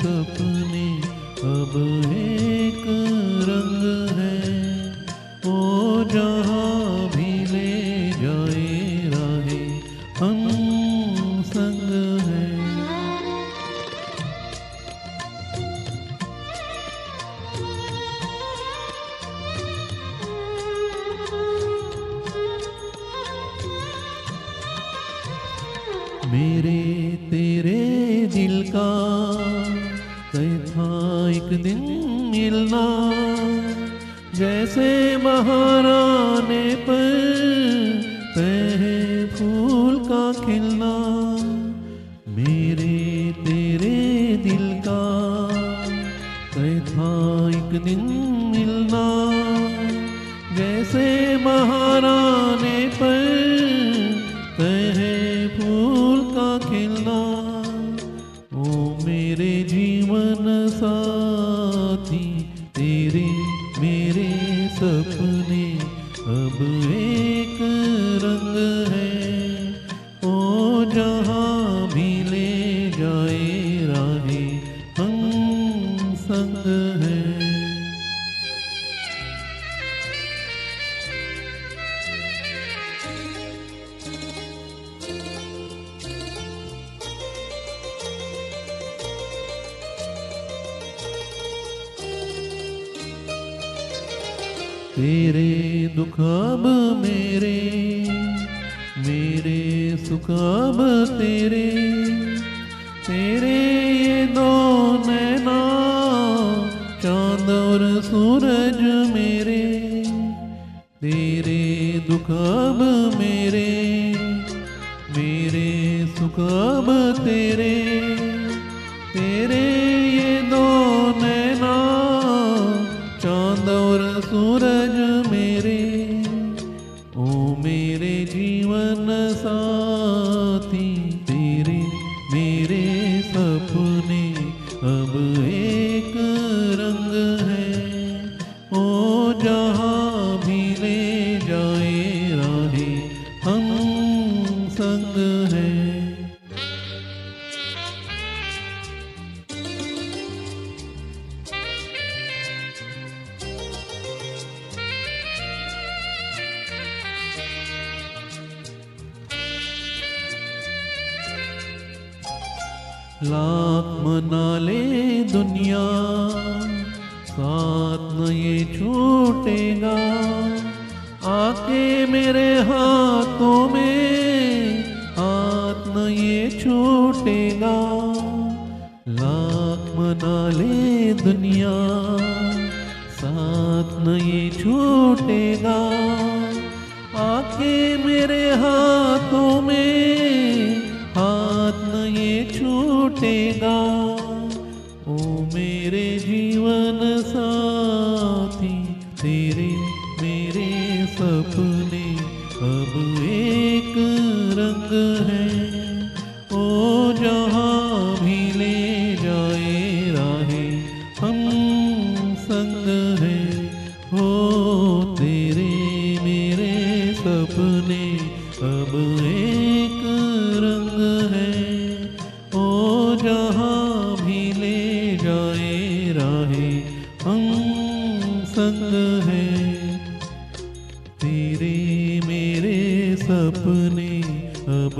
सपने अब एक रंग है। ओ जहाँ भी ले जाए राहें हम संग हैं। मेरे तेरे दिल का तय था एक दिन मिलना, जैसे महाराने पर तय है फूल का खिलना। मेरे तेरे दिल का तय था एक दिन मिलना, जैसे महाराने पर तय है फूल का खिलना। ओ मेरे जीवन साथी तेरे मेरे सपने अब एक रंग है। ओ जहाँ भी ले जाए राहें हम संग हैं। तेरे दुख अब मेरे, मेरे सुख अब तेरे। तेरे ये दो नैना चांद और सूरज मेरे। तेरे दुख अब मेरे, मेरे सुख अब तेरे। तेरे ये दो नैना चांद और सूरज मेरे। ओ मेरे जीवन साथी तेरे मेरे सपने अब एक रंग है। ओ जहाँ भी ले जाए राहें हम संग हैं। लाख मना ले दुनिया साथ न ये छूटेगा। आके मेरे हाथों में हाथ न ये छूटेगा। लाख मना ले दुनिया साथ न ये छूटेगा। आके मेरे हाथों में हाथ न ये छूटेगा। ओ मेरे जीवन साथी तेरे मेरे सपने अब एक रंग है। ओ जहाँ भी ले जाए राहें हम संग हैं। हो तेरे मेरे सपने अब एक रंग है। ओ जहाँ भी ले जाए राहें हम संग हैं। तेरे मेरे सपने अब